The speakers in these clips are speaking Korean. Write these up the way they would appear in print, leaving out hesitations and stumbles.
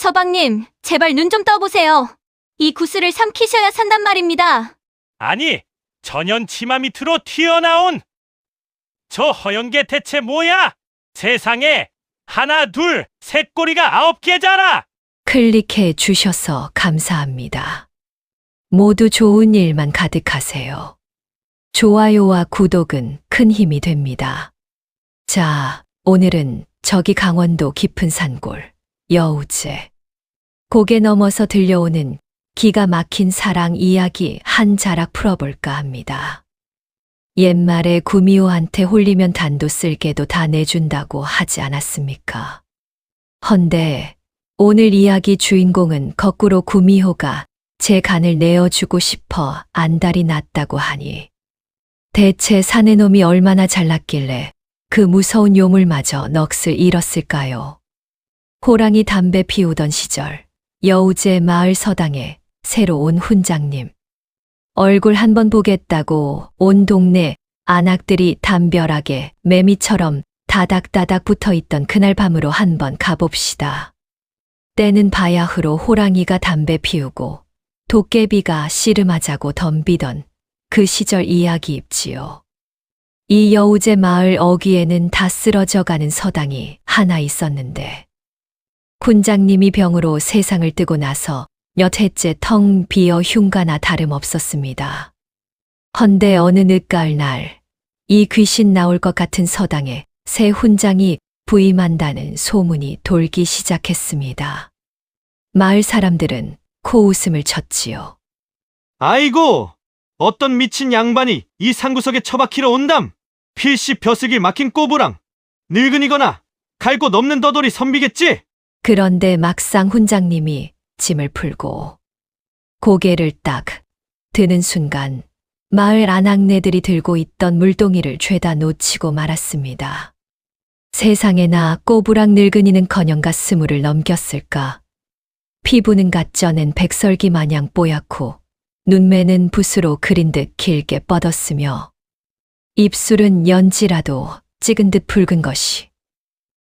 서방님, 제발 눈 좀 떠보세요. 이 구슬을 삼키셔야 산단 말입니다. 아니, 전현 치마 밑으로 튀어나온 저 허연 게 대체 뭐야? 세상에 하나, 둘, 셋 꼬리가 9개잖아. 클릭해 주셔서 감사합니다. 모두 좋은 일만 가득하세요. 좋아요와 구독은 큰 힘이 됩니다. 자, 오늘은 저기 강원도 깊은 산골, 여우제. 고개 넘어서 들려오는 기가 막힌 사랑 이야기 한 자락 풀어볼까 합니다. 옛말에 구미호한테 홀리면 단도 쓸개도 다 내준다고 하지 않았습니까? 헌데 오늘 이야기 주인공은 거꾸로 구미호가 제 간을 내어주고 싶어 안달이 났다고 하니 대체 사내 놈이 얼마나 잘났길래 그 무서운 요물마저 넋을 잃었을까요? 호랑이 담배 피우던 시절 여우제 마을 서당에 새로 온 훈장님. 얼굴 한번 보겠다고 온 동네 안악들이 담벼락에 매미처럼 다닥다닥 붙어있던 그날 밤으로 한번 가봅시다. 때는 바야흐로 호랑이가 담배 피우고 도깨비가 씨름하자고 덤비던 그 시절 이야기입지요. 이 여우제 마을 어귀에는 다 쓰러져가는 서당이 하나 있었는데 훈장님이 병으로 세상을 뜨고 나서 몇 해째 텅 비어 흉가나 다름없었습니다. 헌데 어느 늦가을 날 이 귀신 나올 것 같은 서당에 새 훈장이 부임한다는 소문이 돌기 시작했습니다. 마을 사람들은 코웃음을 쳤지요. 아이고, 어떤 미친 양반이 이 상구석에 처박히러 온담. 필시 벼슬길 막힌 꼬부랑, 늙은이거나 갈 곳 없는 더돌이 선비겠지? 그런데 막상 훈장님이 짐을 풀고 고개를 딱 드는 순간 마을 안악내들이 들고 있던 물동이를 죄다 놓치고 말았습니다. 세상에나 꼬부랑 늙은이는커녕 스물을 넘겼을까. 피부는 갓전엔 백설기 마냥 뽀얗고 눈매는 붓으로 그린 듯 길게 뻗었으며 입술은 연지라도 찍은 듯 붉은 것이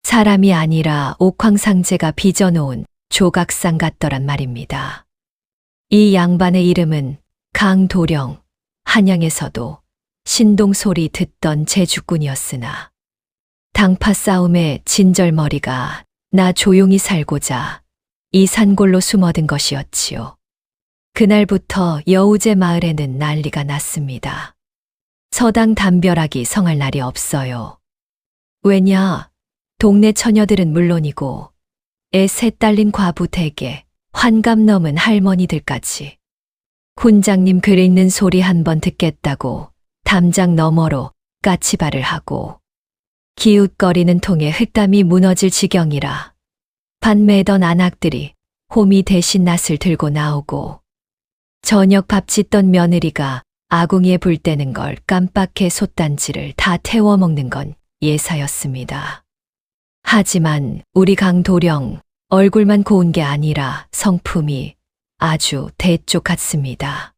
사람이 아니라 옥황상제가 빚어놓은 조각상 같더란 말입니다. 이 양반의 이름은 강도령, 한양에서도 신동소리 듣던 제주꾼이었으나 당파 싸움에 진절머리가 나 조용히 살고자 이 산골로 숨어든 것이었지요. 그날부터 여우제 마을에는 난리가 났습니다. 서당 담벼락이 성할 날이 없어요. 왜냐, 동네 처녀들은 물론이고 애 셋 딸린 과부 댁에 환갑 넘은 할머니들까지 훈장님 글 읽는 소리 한번 듣겠다고 담장 너머로 까치발을 하고 기웃거리는 통에 흙담이 무너질 지경이라 반 매던 안악들이 호미 대신 낫을 들고 나오고 저녁 밥 짓던 며느리가 아궁이에 불 때는 걸 깜빡해 솥단지를 다 태워 먹는 건 예사였습니다. 하지만 우리 강도령 얼굴만 고운 게 아니라 성품이 아주 대쪽 같습니다.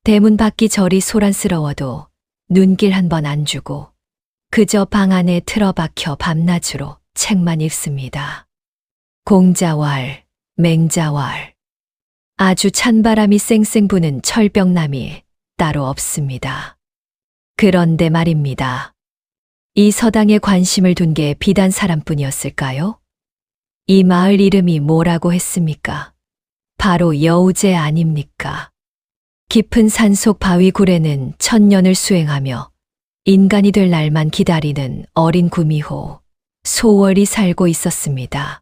대문 밖이 저리 소란스러워도 눈길 한 번 안 주고 그저 방 안에 틀어박혀 밤낮으로 책만 읽습니다. 공자왈, 맹자왈. 아주 찬바람이 쌩쌩 부는 철벽남이 따로 없습니다. 그런데 말입니다. 이 서당에 관심을 둔 게 비단 사람뿐이었을까요? 이 마을 이름이 뭐라고 했습니까? 바로 여우제 아닙니까? 깊은 산속 바위굴에는 천년을 수행하며 인간이 될 날만 기다리는 어린 구미호, 소월이 살고 있었습니다.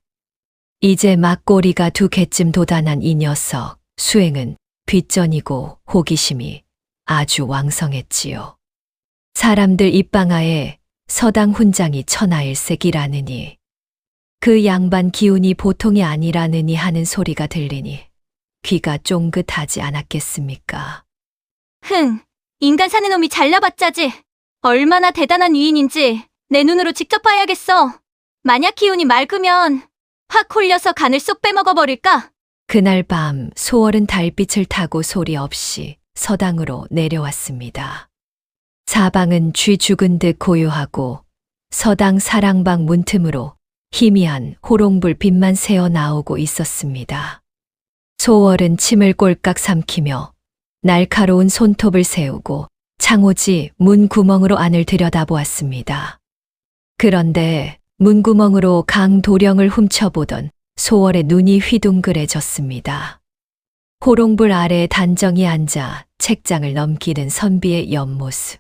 이제 막 꼬리가 2개쯤 돋아난 이 녀석, 수행은 뒷전이고 호기심이 아주 왕성했지요. 사람들 입방아에 서당 훈장이 천하일색이라느니 그 양반 기운이 보통이 아니라느니 하는 소리가 들리니 귀가 쫑긋하지 않았겠습니까? 인간 사는 놈이 잘나봤자지. 얼마나 대단한 위인인지 내 눈으로 직접 봐야겠어. 만약 기운이 맑으면 확 홀려서 간을 쏙 빼먹어버릴까? 그날 밤 소월은 달빛을 타고 소리 없이 서당으로 내려왔습니다. 사방은 쥐 죽은 듯 고요하고 서당 사랑방 문틈으로 희미한 호롱불 빛만 새어 나오고 있었습니다. 소월은 침을 꼴깍 삼키며 날카로운 손톱을 세우고 창호지 문구멍으로 안을 들여다보았습니다. 그런데 문구멍으로 강도령을 훔쳐보던 소월의 눈이 휘둥그레졌습니다. 호롱불 아래에 단정히 앉아 책장을 넘기는 선비의 옆모습.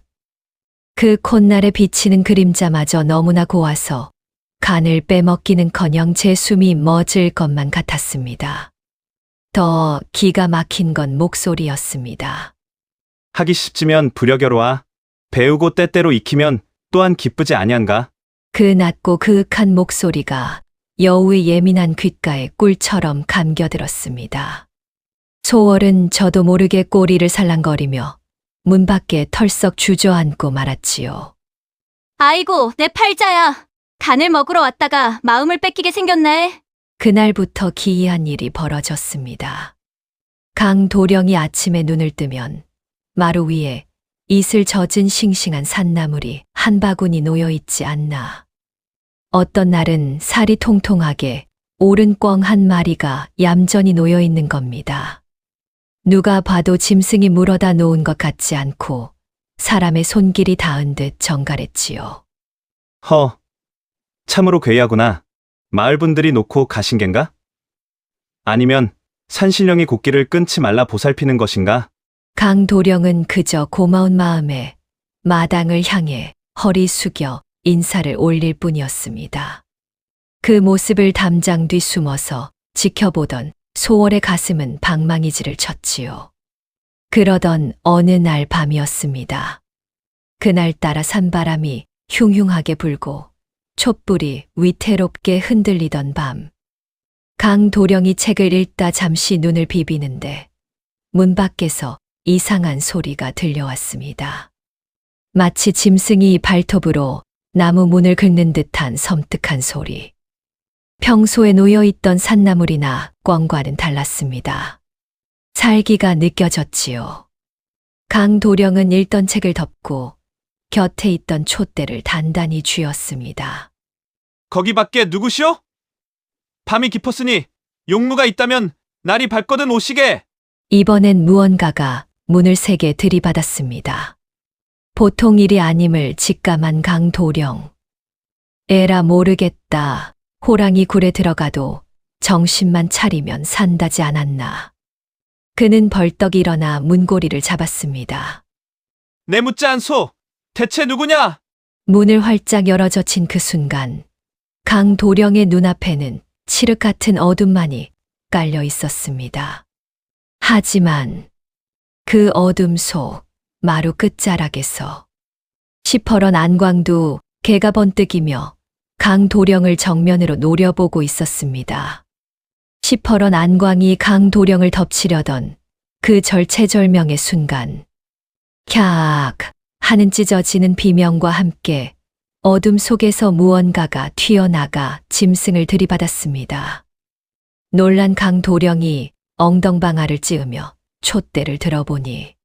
그 콧날에 비치는 그림자마저 너무나 고와서 간을 빼먹기는커녕 제 숨이 멎을 것만 같았습니다. 더 기가 막힌 건 목소리였습니다. 하기 쉽지면 부려겨로와 배우고 때때로 익히면 또한 기쁘지 아니한가? 그 낮고 그윽한 목소리가 여우의 예민한 귓가에 꿀처럼 감겨들었습니다. 소월은 저도 모르게 꼬리를 살랑거리며 문 밖에 털썩 주저앉고 말았지요. 아이고, 내 팔자야. 간을 먹으러 왔다가 마음을 뺏기게 생겼네. 그날부터 기이한 일이 벌어졌습니다. 강도령이 아침에 눈을 뜨면 마루 위에 이슬 젖은 싱싱한 산나물이 한 바구니 놓여 있지 않나. 어떤 날은 살이 통통하게 오른 꿩 한 마리가 얌전히 놓여 있는 겁니다. 누가 봐도 짐승이 물어다 놓은 것 같지 않고 사람의 손길이 닿은 듯 정갈했지요. 허, 참으로 괴이하구나. 마을 분들이 놓고 가신 겐가? 아니면 산신령이 곡기를 끊지 말라 보살피는 것인가? 강도령은 그저 고마운 마음에 마당을 향해 허리 숙여 인사를 올릴 뿐이었습니다. 그 모습을 담장 뒤 숨어서 지켜보던 소월의 가슴은 방망이질을 쳤지요. 그러던 어느 날 밤이었습니다. 그날따라 산바람이 흉흉하게 불고 촛불이 위태롭게 흔들리던 밤. 강도령이 책을 읽다 잠시 눈을 비비는데 문 밖에서 이상한 소리가 들려왔습니다. 마치 짐승이 발톱으로 나무 문을 긁는 듯한 섬뜩한 소리. 평소에 놓여있던 산나물이나 꿩과는 달랐습니다. 살기가 느껴졌지요. 강도령은 읽던 책을 덮고 곁에 있던 촛대를 단단히 쥐었습니다. 거기 밖에 누구시오? 밤이 깊었으니 용무가 있다면 날이 밝거든 오시게. 이번엔 무언가가 문을 세게 들이받았습니다. 보통 일이 아님을 직감한 강도령. 에라 모르겠다. 호랑이 굴에 들어가도 정신만 차리면 산다지 않았나. 그는 벌떡 일어나 문고리를 잡았습니다. 내 묻지 않소. 대체 누구냐? 문을 활짝 열어젖힌 그 순간 강도령의 눈앞에는 칠흑 같은 어둠만이 깔려 있었습니다. 하지만 그 어둠 속 마루 끝자락에서 시퍼런 안광도 개가 번뜩이며 강도령을 정면으로 노려보고 있었습니다. 시퍼런 안광이 강도령을 덮치려던 그 절체절명의 순간 캬악 하는 찢어지는 비명과 함께 어둠 속에서 무언가가 튀어나가 짐승을 들이받았습니다. 놀란 강도령이 엉덩방아를 찌으며 촛대를 들어보니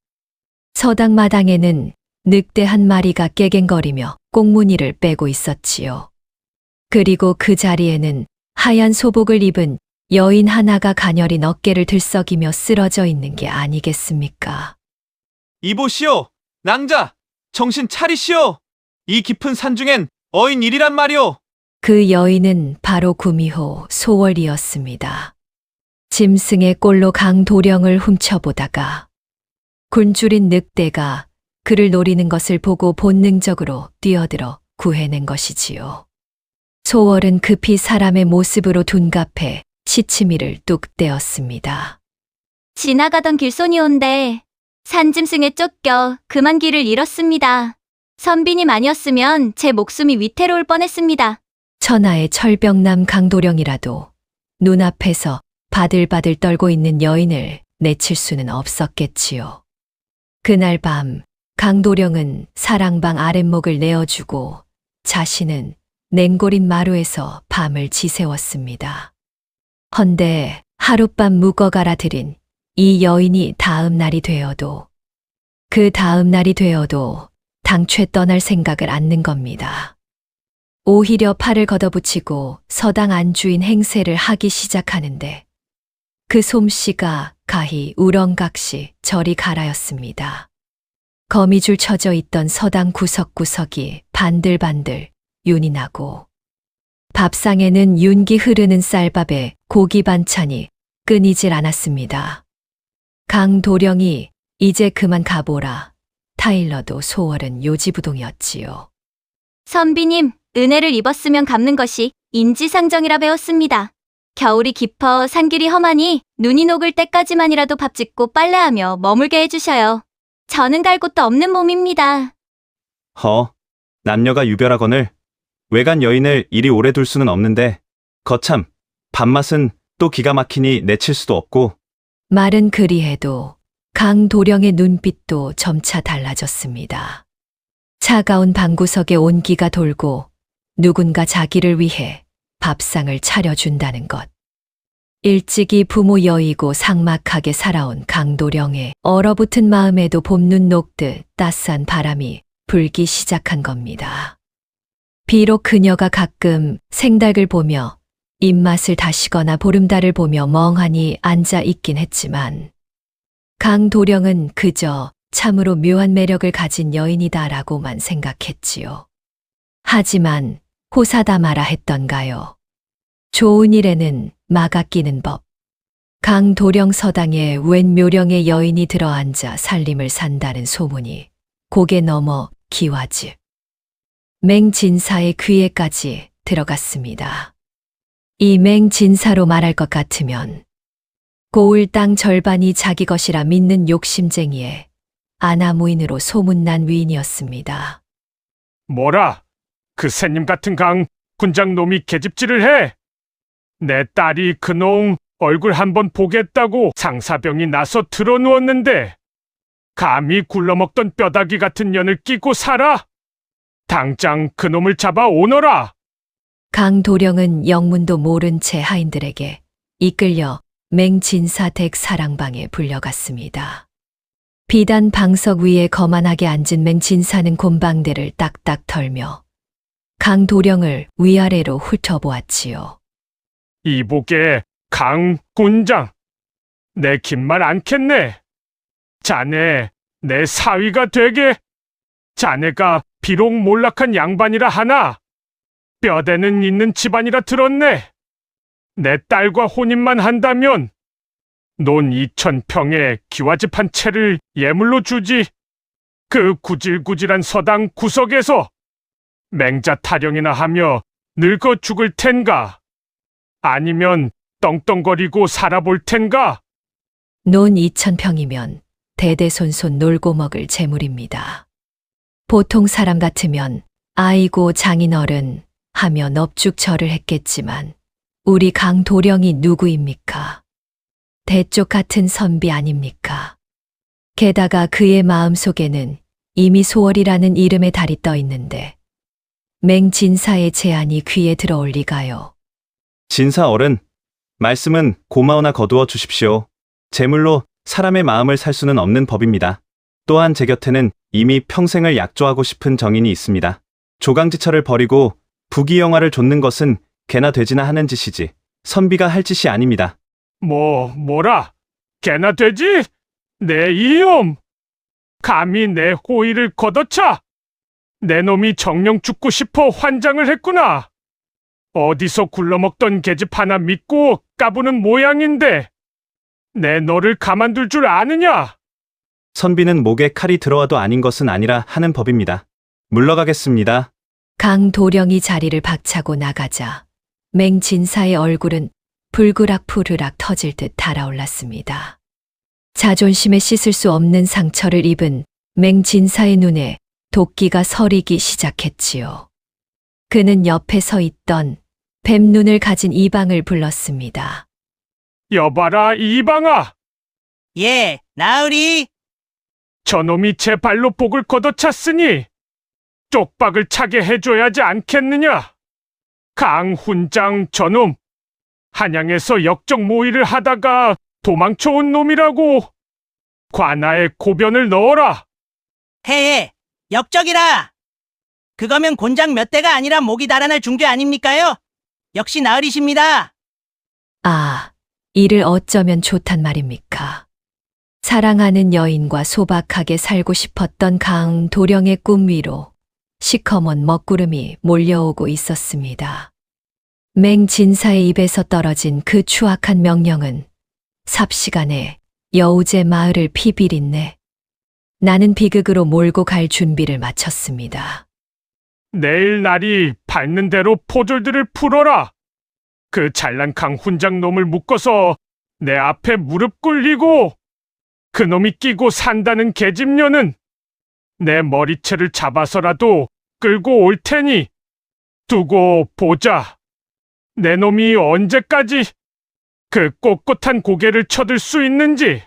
서당 마당에는 늑대 한 마리가 깨갱거리며 꽁무니를 빼고 있었지요. 그리고 그 자리에는 하얀 소복을 입은 여인 하나가 가녀린 어깨를 들썩이며 쓰러져 있는 게 아니겠습니까? 이보시오. 낭자. 정신 차리시오. 이 깊은 산중엔 어인일이란 말이오. 그 여인은 바로 구미호 소월이었습니다. 짐승의 꼴로 강도령을 훔쳐보다가 굶주린 늑대가 그를 노리는 것을 보고 본능적으로 뛰어들어 구해낸 것이지요. 소월은 급히 사람의 모습으로 둔갑해 시치미를 뚝 떼었습니다. 지나가던 길손이온데 산짐승에 쫓겨 그만 길을 잃었습니다. 선비님 아니었으면 제 목숨이 위태로울 뻔했습니다. 천하의 철병남 강도령이라도 눈앞에서 바들바들 떨고 있는 여인을 내칠 수는 없었겠지요. 그날 밤 강도령은 사랑방 아랫목을 내어주고 자신은 냉골인 마루에서 밤을 지새웠습니다. 헌데 하룻밤 묵어가라 들인 이 여인이 다음 날이 되어도 그 다음 날이 되어도 당최 떠날 생각을 않는 겁니다. 오히려 팔을 걷어붙이고 서당 안주인 행세를 하기 시작하는데 그 솜씨가 가히 우렁각시 저리 가라였습니다. 거미줄 쳐져 있던 서당 구석구석이 반들반들 윤이 나고 밥상에는 윤기 흐르는 쌀밥에 고기 반찬이 끊이질 않았습니다. 강도령이 이제 그만 가보라. 타일러도 소월은 요지부동이었지요. 선비님, 은혜를 입었으면 갚는 것이 인지상정이라 배웠습니다. 겨울이 깊어 산길이 험하니 눈이 녹을 때까지만이라도 밥 짓고 빨래하며 머물게 해주셔요. 저는 갈 곳도 없는 몸입니다. 남녀가 유별하거늘 외간 여인을 이리 오래 둘 수는 없는데 거참 밥맛은 또 기가 막히니 내칠 수도 없고. 말은 그리해도 강도령의 눈빛도 점차 달라졌습니다. 차가운 방구석에 온기가 돌고 누군가 자기를 위해 밥상을 차려준다는 것. 일찍이 부모 여의고 삭막하게 살아온 강도령의 얼어붙은 마음에도 봄눈 녹듯 따스한 바람이 불기 시작한 겁니다. 비록 그녀가 가끔 생닭을 보며 입맛을 다시거나 보름달을 보며 멍하니 앉아 있긴 했지만 강도령은 그저 참으로 묘한 매력을 가진 여인이다라고만 생각했지요. 하지만 호사다마라 했던가요. 좋은 일에는 마가 끼는 법. 강도령 서당에 웬 묘령의 여인이 들어앉아 살림을 산다는 소문이 고개 넘어 기와집 맹진사의 귀에까지 들어갔습니다. 이 맹진사로 말할 것 같으면 고을 땅 절반이 자기 것이라 믿는 욕심쟁이의 아나무인으로 소문난 위인이었습니다. 뭐라? 그 새님 같은 강 군장 놈이 계집질을 해? 내 딸이 그놈 얼굴 한번 보겠다고 상사병이 나서 드러누웠는데 감히 굴러먹던 뼈다귀 같은 년을 끼고 살아? 당장 그놈을 잡아 오너라! 강도령은 영문도 모른 채 하인들에게 이끌려 맹진사 댁 사랑방에 불려갔습니다. 비단 방석 위에 거만하게 앉은 맹진사는 곰방대를 딱딱 털며 강도령을 위아래로 훑어보았지요. 이복의 강 군장, 내 긴 말 않겠네. 자네 내 사위가 되게. 자네가 비록 몰락한 양반이라 하나 뼈대는 있는 집안이라 들었네. 내 딸과 혼인만 한다면 논 2,000평의 기와집 한 채를 예물로 주지. 그 구질구질한 서당 구석에서 맹자 타령이나 하며 늙어 죽을 텐가? 아니면 떵떵거리고 살아볼 텐가? 논 2,000평이면 대대손손 놀고 먹을 재물입니다. 보통 사람 같으면 아이고 장인어른 하며 넙죽절을 했겠지만 우리 강도령이 누구입니까? 대쪽 같은 선비 아닙니까? 게다가 그의 마음속에는 이미 소월이라는 이름의 달이 떠 있는데 맹진사의 제안이 귀에 들어올 리가요. 진사 어른, 말씀은 고마우나 거두어 주십시오. 제물로 사람의 마음을 살 수는 없는 법입니다. 또한 제 곁에는 이미 평생을 약조하고 싶은 정인이 있습니다. 조강지처를 버리고 부귀영화를 좇는 것은 개나 돼지나 하는 짓이지 선비가 할 짓이 아닙니다. 뭐라? 개나 되지? 내 이놈! 감히 내 호의를 걷어차! 내 놈이 정령 죽고 싶어 환장을 했구나. 어디서 굴러먹던 계집 하나 믿고 까부는 모양인데 내 너를 가만둘 줄 아느냐? 선비는 목에 칼이 들어와도 아닌 것은 아니라 하는 법입니다. 물러가겠습니다. 강도령이 자리를 박차고 나가자 맹진사의 얼굴은 불그락푸르락 터질 듯 달아올랐습니다. 자존심에 씻을 수 없는 상처를 입은 맹진사의 눈에 도끼가 서리기 시작했지요. 그는 옆에 서 있던 뱀눈을 가진 이방을 불렀습니다. 여봐라 이방아! 예, 나으리. 저놈이 제 발로 복을 걷어찼으니 쪽박을 차게 해줘야지 않겠느냐? 강훈장 저놈! 한양에서 역적 모의를 하다가 도망쳐온 놈이라고! 관아에 고변을 넣어라! 해에 역적이라. 그거면 곤장 몇 대가 아니라 목이 달아날 중죄 아닙니까요? 역시 나으리십니다. 아, 이를 어쩌면 좋단 말입니까? 사랑하는 여인과 소박하게 살고 싶었던 강도령의 꿈 위로 시커먼 먹구름이 몰려오고 있었습니다. 맹진사의 입에서 떨어진 그 추악한 명령은 삽시간에 여우제 마을을 피비린내 나는 비극으로 몰고 갈 준비를 마쳤습니다. 내일 날이 밝는 대로 포졸들을 풀어라. 그 잘난 강 훈장 놈을 묶어서 내 앞에 무릎 꿇리고 그놈이 끼고 산다는 계집녀는 내 머리채를 잡아서라도 끌고 올 테니 두고 보자. 내 놈이 언제까지 그 꼿꼿한 고개를 쳐들 수 있는지.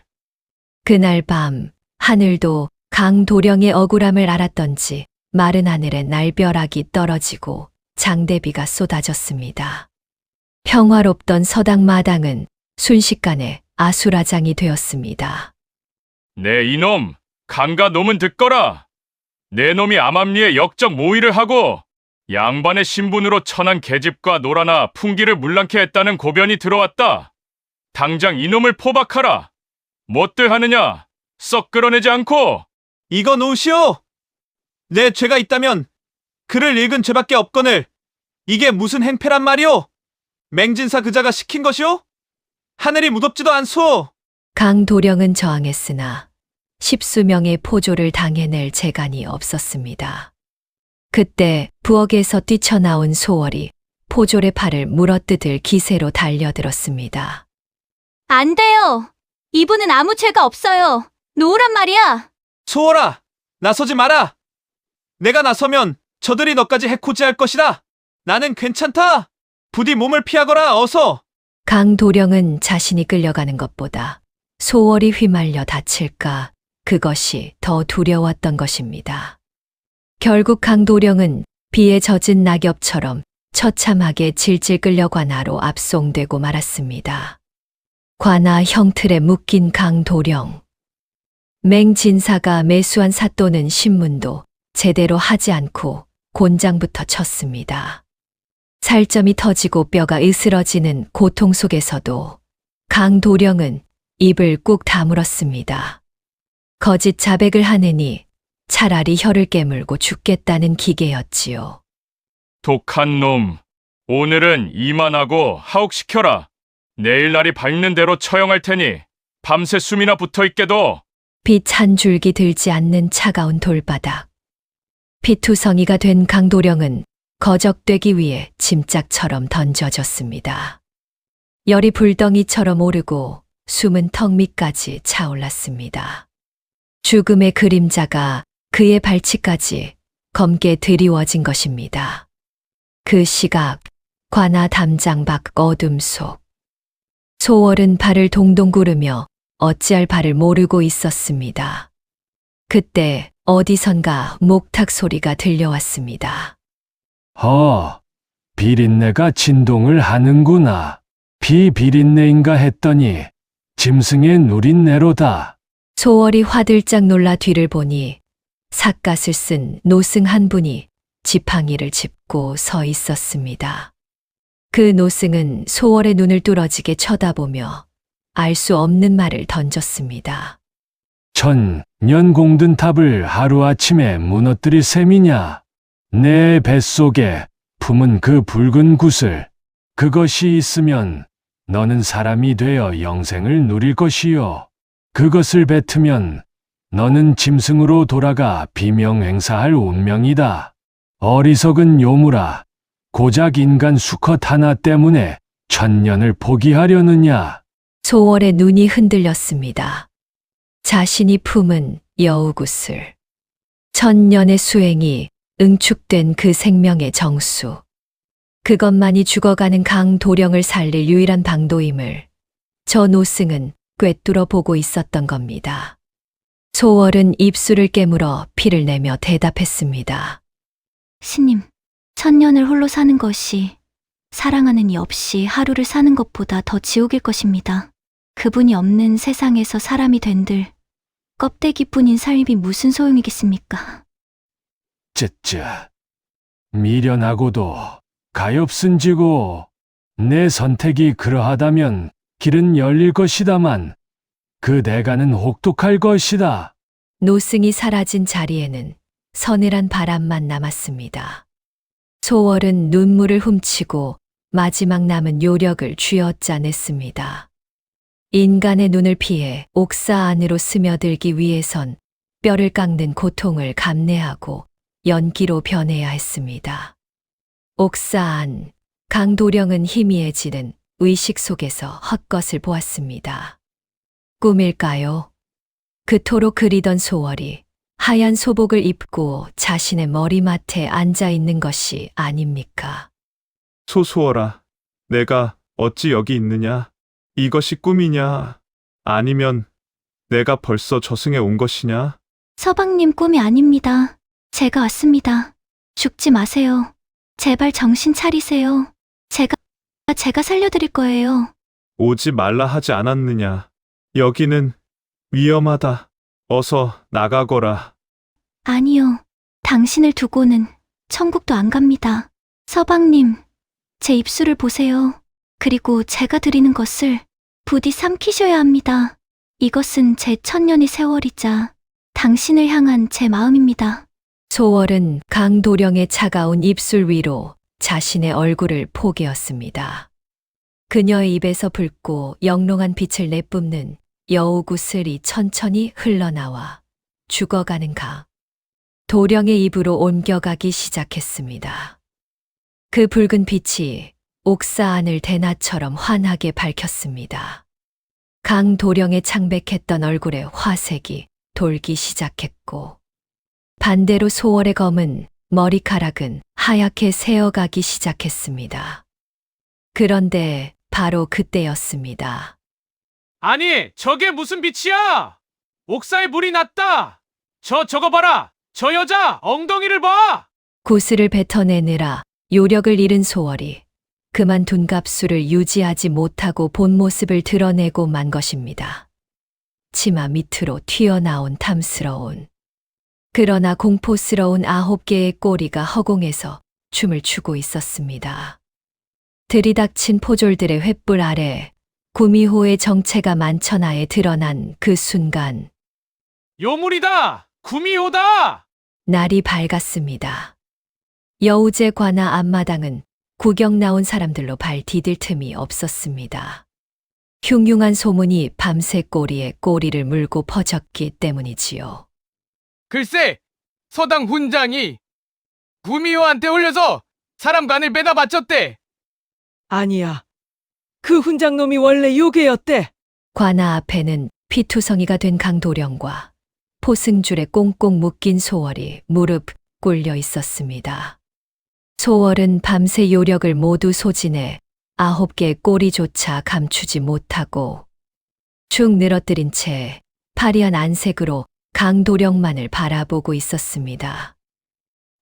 그날 밤 하늘도 강도령의 억울함을 알았던지 마른 하늘에 날벼락이 떨어지고 장대비가 쏟아졌습니다. 평화롭던 서당 마당은 순식간에 아수라장이 되었습니다. 네 이놈, 강가 놈은 듣거라. 내 놈이 암암리에 역적 모의를 하고 양반의 신분으로 천한 계집과 노라나 풍기를 물랑케 했다는 고변이 들어왔다. 당장 이놈을 포박하라. 못들 하느냐? 썩 끌어내지 않고. 이거 놓으시오! 내 죄가 있다면 글을 읽은 죄밖에 없거늘 이게 무슨 행패란 말이오? 맹진사 그자가 시킨 것이오? 하늘이 무덥지도 않소! 강도령은 저항했으나 십수명의 포조를 당해낼 재간이 없었습니다. 그때 부엌에서 뛰쳐나온 소월이 포졸의 팔을 물어뜯을 기세로 달려들었습니다. 안 돼요. 이분은 아무 죄가 없어요. 놓으란 말이야. 소월아! 나서지 마라! 내가 나서면 저들이 너까지 해코지할 것이다! 나는 괜찮다! 부디 몸을 피하거라, 어서! 강도령은 자신이 끌려가는 것보다 소월이 휘말려 다칠까 그것이 더 두려웠던 것입니다. 결국 강도령은 비에 젖은 낙엽처럼 처참하게 질질 끌려 관아로 압송되고 말았습니다. 관아 형틀에 묶인 강도령. 맹진사가 매수한 사또는 신문도 제대로 하지 않고 곤장부터 쳤습니다. 살점이 터지고 뼈가 으스러지는 고통 속에서도 강도령은 입을 꾹 다물었습니다. 거짓 자백을 하느니 차라리 혀를 깨물고 죽겠다는 기계였지요. 독한 놈, 오늘은 이만하고 하옥시켜라. 내일 날이 밝는 대로 처형할 테니 밤새 숨이나 붙어있게도. 빛 한 줄기 들지 않는 차가운 돌바닥. 피투성이가 된 강도령은 거적되기 위해 짐짝처럼 던져졌습니다. 열이 불덩이처럼 오르고 숨은 턱 밑까지 차올랐습니다. 죽음의 그림자가 그의 발치까지 검게 드리워진 것입니다. 그 시각 관아 담장 밖 어둠 속 소월은 발을 동동 구르며 어찌할 바를 모르고 있었습니다. 그때 어디선가 목탁 소리가 들려왔습니다. 비린내가 진동을 하는구나. 비비린내인가 했더니 짐승의 누린내로다. 소월이 화들짝 놀라 뒤를 보니 삿갓을 쓴 노승 한 분이 지팡이를 짚고 서 있었습니다. 그 노승은 소월의 눈을 뚫어지게 쳐다보며 알 수 없는 말을 던졌습니다. 천년 공든 탑을 하루아침에 무너뜨릴 셈이냐? 내 뱃속에 품은 그 붉은 구슬, 그것이 있으면 너는 사람이 되어 영생을 누릴 것이요. 그것을 뱉으면 너는 짐승으로 돌아가 비명행사할 운명이다. 어리석은 요물아, 고작 인간 수컷 하나 때문에 천년을 포기하려느냐? 소월의 눈이 흔들렸습니다. 자신이 품은 여우구슬. 천년의 수행이 응축된 그 생명의 정수. 그것만이 죽어가는 강도령을 살릴 유일한 방도임을 저 노승은 꿰뚫어 보고 있었던 겁니다. 소월은 입술을 깨물어 피를 내며 대답했습니다. 스님, 천년을 홀로 사는 것이 사랑하는 이 없이 하루를 사는 것보다 더 지옥일 것입니다. 그분이 없는 세상에서 사람이 된들 껍데기뿐인 삶이 무슨 소용이겠습니까? 쯔쯔, 미련하고도 가엾은지고 내 선택이 그러하다면 길은 열릴 것이다만 그 대가는 혹독할 것이다. 노승이 사라진 자리에는 서늘한 바람만 남았습니다. 소월은 눈물을 훔치고 마지막 남은 요력을 쥐어짜냈습니다. 인간의 눈을 피해 옥사 안으로 스며들기 위해선 뼈를 깎는 고통을 감내하고 연기로 변해야 했습니다. 옥사 안, 강도령은 희미해지는 의식 속에서 헛것을 보았습니다. 꿈일까요? 그토록 그리던 소월이 하얀 소복을 입고 자신의 머리맡에 앉아 있는 것이 아닙니까? 소소월아, 내가 어찌 여기 있느냐? 이것이 꿈이냐? 아니면 내가 벌써 저승에 온 것이냐? 서방님 꿈이 아닙니다. 제가 왔습니다. 죽지 마세요. 제발 정신 차리세요. 제가 살려드릴 거예요. 오지 말라 하지 않았느냐? 여기는 위험하다. 어서 나가거라. 아니요. 당신을 두고는 천국도 안 갑니다. 서방님, 제 입술을 보세요. 그리고 제가 드리는 것을 부디 삼키셔야 합니다. 이것은 제 천년의 세월이자 당신을 향한 제 마음입니다. 소월은 강도령의 차가운 입술 위로 자신의 얼굴을 포개었습니다. 그녀의 입에서 붉고 영롱한 빛을 내뿜는 여우구슬이 천천히 흘러나와 죽어가는 가. 도령의 입으로 옮겨가기 시작했습니다. 그 붉은 빛이 옥사 안을 대낮처럼 환하게 밝혔습니다. 강도령의 창백했던 얼굴에 화색이 돌기 시작했고, 반대로 소월의 검은 머리카락은 하얗게 새어가기 시작했습니다. 그런데 바로 그때였습니다. 아니, 저게 무슨 빛이야? 옥사에 물이 났다. 저거 봐라. 저 여자 엉덩이를 봐. 구슬을 뱉어내느라 요력을 잃은 소월이 그만 둔갑수를 유지하지 못하고 본 모습을 드러내고 만 것입니다. 치마 밑으로 튀어나온 탐스러운, 그러나 공포스러운 9개의 꼬리가 허공에서 춤을 추고 있었습니다. 들이닥친 포졸들의 횃불 아래 구미호의 정체가 만천하에 드러난 그 순간 요물이다. 구미호다. 날이 밝았습니다. 여우제 관아 앞마당은 구경 나온 사람들로 발 디딜 틈이 없었습니다. 흉흉한 소문이 밤새 꼬리에 꼬리를 물고 퍼졌기 때문이지요. 글쎄, 서당 훈장이 구미호한테 올려서 사람 간을 매다 바쳤대. 아니야. 그 훈장놈이 원래 요괴였대. 관아 앞에는 피투성이가 된 강도령과 포승줄에 꽁꽁 묶인 소월이 무릎 꿇려 있었습니다. 소월은 밤새 요력을 모두 소진해 9개의 꼬리조차 감추지 못하고 축 늘어뜨린 채 파리한 안색으로 강도령만을 바라보고 있었습니다.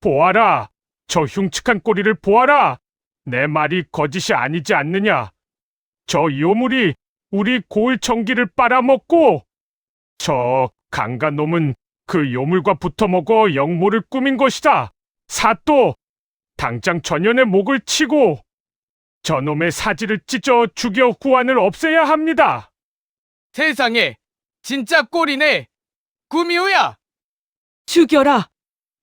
보아라. 저 흉측한 꼬리를 보아라. 내 말이 거짓이 아니지 않느냐. 저 요물이 우리 고을 청기를 빨아먹고 저 강간 놈은 그 요물과 붙어먹어 영모를 꾸민 것이다. 사또, 당장 전연의 목을 치고 저놈의 사지를 찢어 죽여 후안을 없애야 합니다. 세상에, 진짜 꼴이네. 구미호야. 죽여라.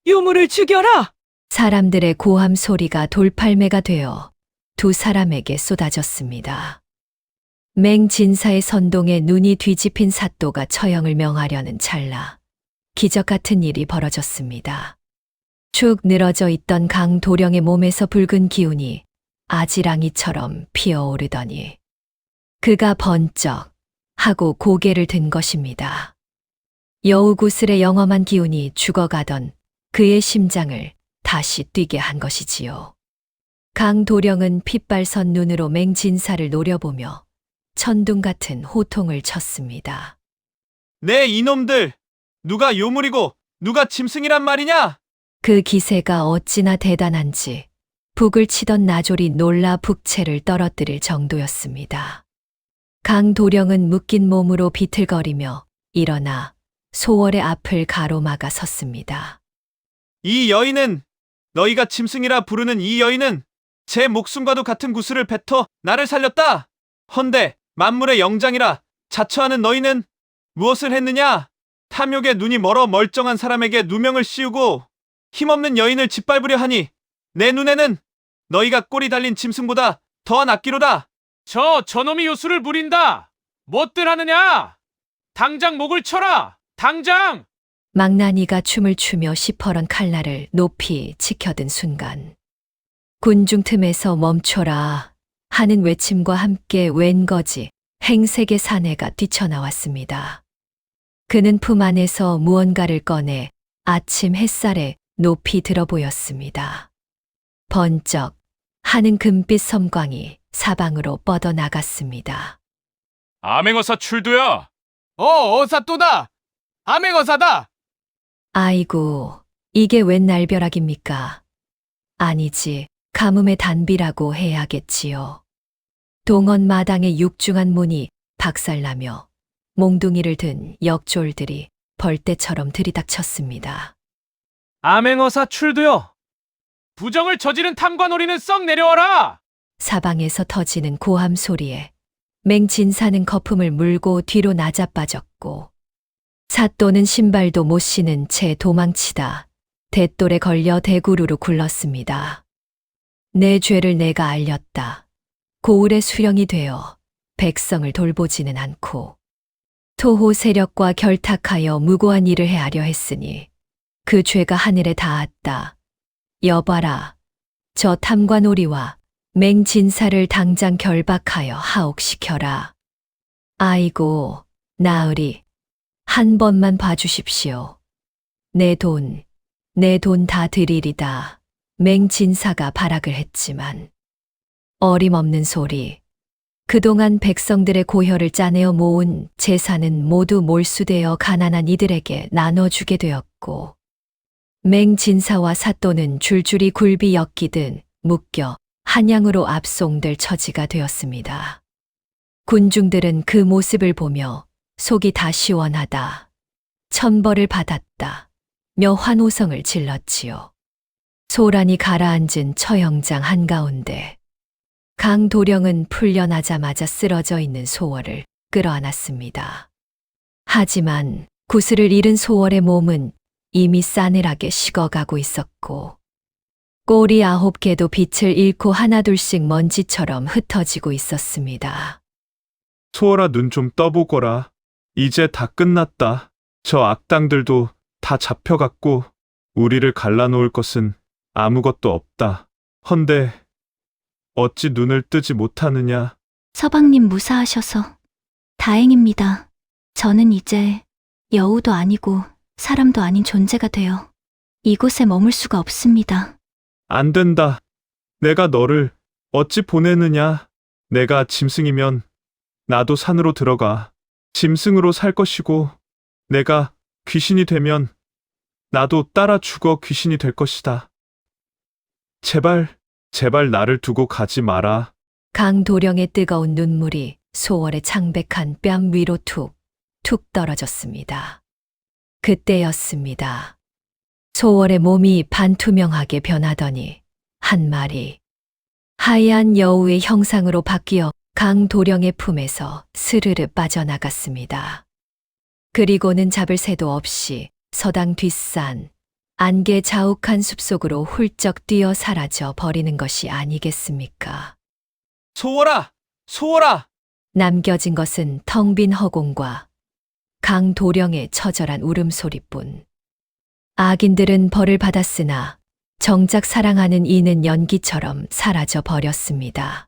요물을 죽여라. 사람들의 고함 소리가 돌팔매가 되어 두 사람에게 쏟아졌습니다. 맹진사의 선동에 눈이 뒤집힌 사또가 처형을 명하려는 찰나 기적 같은 일이 벌어졌습니다. 축 늘어져 있던 강도령의 몸에서 붉은 기운이 아지랑이처럼 피어오르더니 그가 번쩍 하고 고개를 든 것입니다. 여우구슬의 영험한 기운이 죽어가던 그의 심장을 다시 뛰게 한 것이지요. 강도령은 핏발선 눈으로 맹진사를 노려보며 천둥 같은 호통을 쳤습니다. 네, 이놈들! 누가 요물이고 누가 짐승이란 말이냐? 그 기세가 어찌나 대단한지 북을 치던 나졸이 놀라 북채를 떨어뜨릴 정도였습니다. 강도령은 묶인 몸으로 비틀거리며 일어나 소월의 앞을 가로막아 섰습니다. 이 여인은 너희가 짐승이라 부르는 이 여인은 제 목숨과도 같은 구슬을 뱉어 나를 살렸다. 헌데 만물의 영장이라 자처하는 너희는 무엇을 했느냐? 탐욕에 눈이 멀어 멀쩡한 사람에게 누명을 씌우고 힘없는 여인을 짓밟으려 하니 내 눈에는 너희가 꼬리 달린 짐승보다 더한 악기로다. 저놈이 요술을 부린다. 뭣들 하느냐? 당장 목을 쳐라. 당장! 망나니가 춤을 추며 시퍼런 칼날을 높이 치켜든 순간 군중 틈에서 멈춰라 하는 외침과 함께 웬거지 행색의 사내가 뛰쳐나왔습니다. 그는 품 안에서 무언가를 꺼내 아침 햇살에 높이 들어 보였습니다. 번쩍 하는 금빛 섬광이 사방으로 뻗어나갔습니다. 암행어사 출두야. 어사또다. 암행어사다. 아이고, 이게 웬 날벼락입니까? 아니지, 가뭄의 단비라고 해야겠지요. 동원 마당의 육중한 문이 박살나며 몽둥이를 든 역졸들이 벌떼처럼 들이닥쳤습니다. 암행어사 출두요. 부정을 저지른 탐관오리는 썩 내려와라. 사방에서 터지는 고함 소리에 맹진사는 거품을 물고 뒤로 나자빠졌고 사또는 신발도 못 신은 채 도망치다 대돌에 걸려 대구루로 굴렀습니다. 내 죄를 내가 알렸다. 고을의 수령이 되어 백성을 돌보지는 않고 토호 세력과 결탁하여 무고한 일을 헤아려 했으니 그 죄가 하늘에 닿았다. 여봐라, 저 탐관오리와 맹진사를 당장 결박하여 하옥시켜라. 아이고, 나으리, 한 번만 봐주십시오. 내 돈 다 드리리다. 맹진사가 발악을 했지만 어림없는 소리. 그동안 백성들의 고혈을 짜내어 모은 재산은 모두 몰수되어 가난한 이들에게 나눠주게 되었고 맹진사와 사또는 줄줄이 굴비 엮이듯 묶여 한양으로 압송될 처지가 되었습니다. 군중들은 그 모습을 보며 속이 다 시원하다. 천벌을 받았다. 며 환호성을 질렀지요. 소란이 가라앉은 처형장 한가운데 강도령은 풀려나자마자 쓰러져 있는 소월을 끌어안았습니다. 하지만 구슬을 잃은 소월의 몸은 이미 싸늘하게 식어가고 있었고 꼬리 9개도 빛을 잃고 하나둘씩 먼지처럼 흩어지고 있었습니다. 소월아, 눈 좀 떠보거라. 이제 다 끝났다. 저 악당들도 다 잡혀갔고 우리를 갈라놓을 것은 아무것도 없다. 헌데 어찌 눈을 뜨지 못하느냐? 서방님 무사하셔서 다행입니다. 저는 이제 여우도 아니고 사람도 아닌 존재가 되어 이곳에 머물 수가 없습니다. 안 된다. 내가 너를 어찌 보내느냐? 내가 짐승이면 나도 산으로 들어가. 짐승으로 살 것이고 내가 귀신이 되면 나도 따라 죽어 귀신이 될 것이다. 제발 나를 두고 가지 마라. 강도령의 뜨거운 눈물이 소월의 창백한 뺨 위로 툭 떨어졌습니다. 그때였습니다. 소월의 몸이 반투명하게 변하더니 한 마리 하얀 여우의 형상으로 바뀌어 강도령의 품에서 스르르 빠져나갔습니다. 그리고는 잡을 새도 없이 서당 뒷산 안개 자욱한 숲속으로 훌쩍 뛰어 사라져 버리는 것이 아니겠습니까? 소월아! 소월아! 남겨진 것은 텅 빈 허공과 강도령의 처절한 울음소리뿐. 악인들은 벌을 받았으나 정작 사랑하는 이는 연기처럼 사라져 버렸습니다.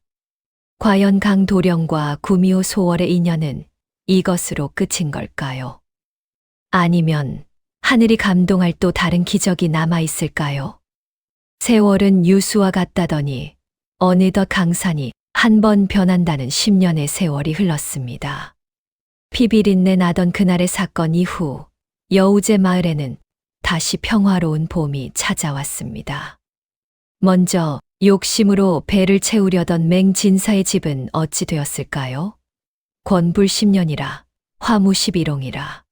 과연 강도령과 구미호 소월의 인연은 이것으로 끝인 걸까요? 아니면 하늘이 감동할 또 다른 기적이 남아있을까요? 세월은 유수와 같다더니 어느덧 강산이 한 번 변한다는 10년의 세월이 흘렀습니다. 피비린내 나던 그날의 사건 이후 여우제 마을에는 다시 평화로운 봄이 찾아왔습니다. 먼저 욕심으로 배를 채우려던 맹진사의 집은 어찌 되었을까요? 권불 10년이라 화무 11홍이라.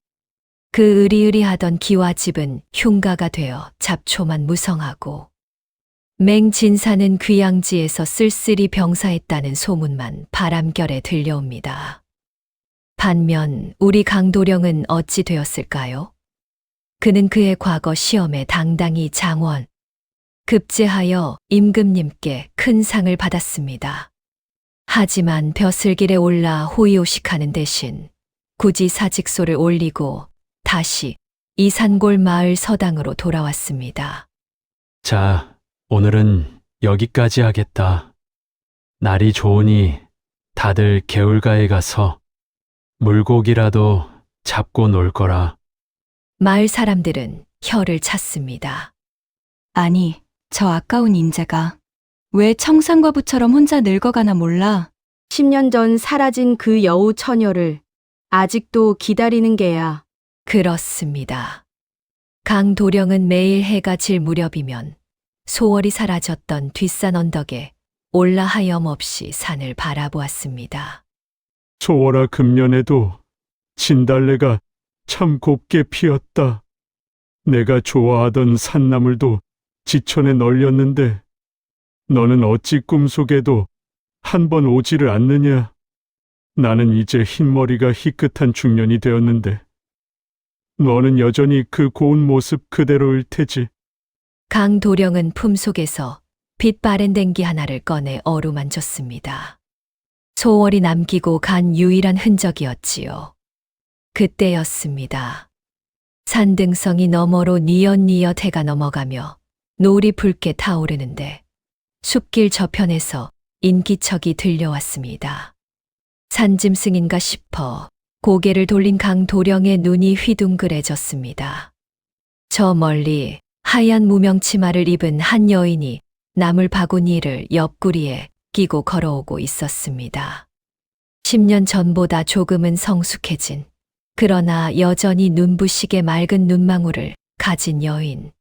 그 으리으리하던 기와집은 흉가가 되어 잡초만 무성하고 맹진사는 귀양지에서 쓸쓸히 병사했다는 소문만 바람결에 들려옵니다. 반면 우리 강도령은 어찌 되었을까요? 그는 그의 과거 시험에 당당히 장원, 급제하여 임금님께 큰 상을 받았습니다. 하지만 벼슬길에 올라 호의호식하는 대신 굳이 사직소를 올리고 다시 이산골 마을 서당으로 돌아왔습니다. 자, 오늘은 여기까지 하겠다. 날이 좋으니 다들 개울가에 가서 물고기라도 잡고 놀 거라. 마을 사람들은 혀를 찼습니다. 아니, 저 아까운 인재가 왜 청산과부처럼 혼자 늙어가나 몰라. 10년 전 사라진 그 여우 처녀를 아직도 기다리는 게야. 그렇습니다. 강도령은 매일 해가 질 무렵이면 소월이 사라졌던 뒷산 언덕에 올라 하염없이 산을 바라보았습니다. 소월아 금년에도 진달래가 참 곱게 피었다. 내가 좋아하던 산나물도 지천에 널렸는데 너는 어찌 꿈속에도 한 번 오지를 않느냐. 나는 이제 흰머리가 희끗한 중년이 되었는데 너는 여전히 그 고운 모습 그대로일 테지. 강도령은 품속에서 빛 바랜 댕기 하나를 꺼내 어루만졌습니다. 소월이 남기고 간 유일한 흔적이었지요. 그때였습니다. 산등성이 너머로 니엇니엇 해가 넘어가며 노을이 붉게 타오르는데 숲길 저편에서 인기척이 들려왔습니다. 산짐승인가 싶어 고개를 돌린 강도령의 눈이 휘둥그레졌습니다. 저 멀리 하얀 무명치마를 입은 한 여인이 나물 바구니를 옆구리에 끼고 걸어오고 있었습니다. 10년 전보다 조금은 성숙해진, 그러나 여전히 눈부시게 맑은 눈망울을 가진 여인.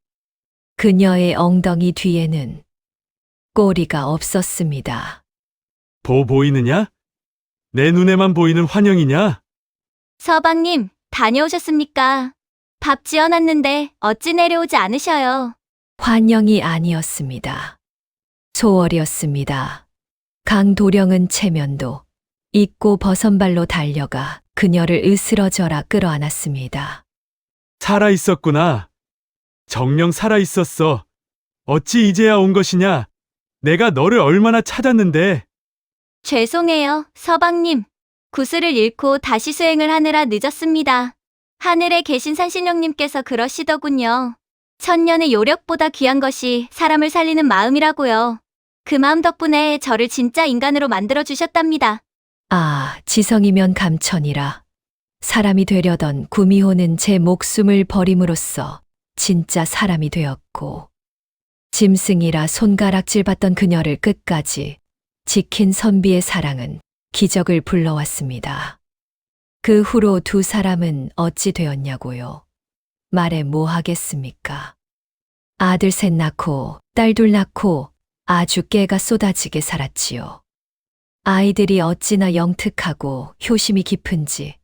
그녀의 엉덩이 뒤에는 꼬리가 없었습니다. 보이느냐? 내 눈에만 보이는 환영이냐? 서방님, 다녀오셨습니까? 밥 지어놨는데 어찌 내려오지 않으셔요? 환영이 아니었습니다. 소월이었습니다. 강도령은 체면도 잊고 버선발로 달려가 그녀를 으스러져라 끌어안았습니다. 살아있었구나. 정녕 살아있었어. 어찌 이제야 온 것이냐? 내가 너를 얼마나 찾았는데. 죄송해요, 서방님. 구슬을 잃고 다시 수행을 하느라 늦었습니다. 하늘에 계신 산신령님께서 그러시더군요. 천년의 요력보다 귀한 것이 사람을 살리는 마음이라고요. 그 마음 덕분에 저를 진짜 인간으로 만들어주셨답니다. 아, 지성이면 감천이라. 사람이 되려던 구미호는 제 목숨을 버림으로써 진짜 사람이 되었고, 짐승이라 손가락질 받던 그녀를 끝까지 지킨 선비의 사랑은 기적을 불러왔습니다. 그 후로 두 사람은 어찌 되었냐고요? 말해 뭐 하겠습니까? 아들 셋 낳고 딸 둘 낳고 아주 깨가 쏟아지게 살았지요. 아이들이 어찌나 영특하고 효심이 깊은지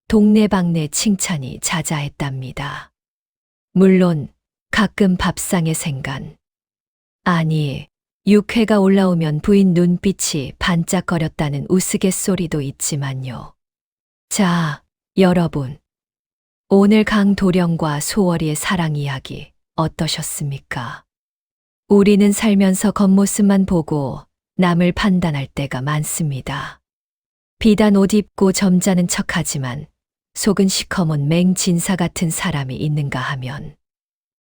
동네방네 칭찬이 자자했답니다. 물론 가끔 밥상의 생간, 아니 육회가 올라오면 부인 눈빛이 반짝거렸다는 우스갯소리도 있지만요. 자, 여러분, 오늘 강도령과 소월이의 사랑 이야기 어떠셨습니까? 우리는 살면서 겉모습만 보고 남을 판단할 때가 많습니다. 비단 옷 입고 점잖은 척하지만 속은 시커먼 맹진사 같은 사람이 있는가 하면,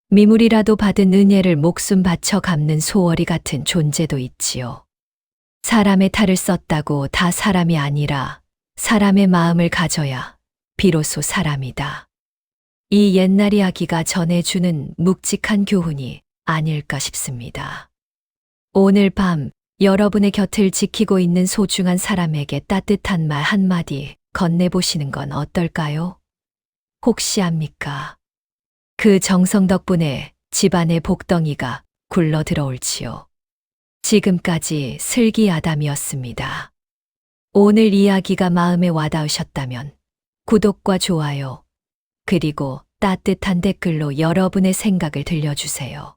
미물이라도 받은 은혜를 목숨 바쳐 갚는 소월이 같은 존재도 있지요. 사람의 탈을 썼다고 다 사람이 아니라 사람의 마음을 가져야 비로소 사람이다. 이 옛날 이야기가 전해주는 묵직한 교훈이 아닐까 싶습니다. 오늘 밤 여러분의 곁을 지키고 있는 소중한 사람에게 따뜻한 말 한마디 건네보시는 건 어떨까요? 혹시 압니까? 그 정성 덕분에 집안의 복덩이가 굴러 들어올지요. 지금까지 슬기 아담이었습니다. 오늘 이야기가 마음에 와닿으셨다면 구독과 좋아요, 그리고 따뜻한 댓글로 여러분의 생각을 들려주세요.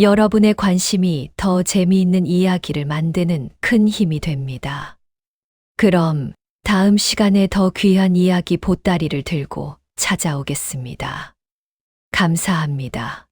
여러분의 관심이 더 재미있는 이야기를 만드는 큰 힘이 됩니다. 그럼 다음 시간에 더 귀한 이야기 보따리를 들고 찾아오겠습니다. 감사합니다.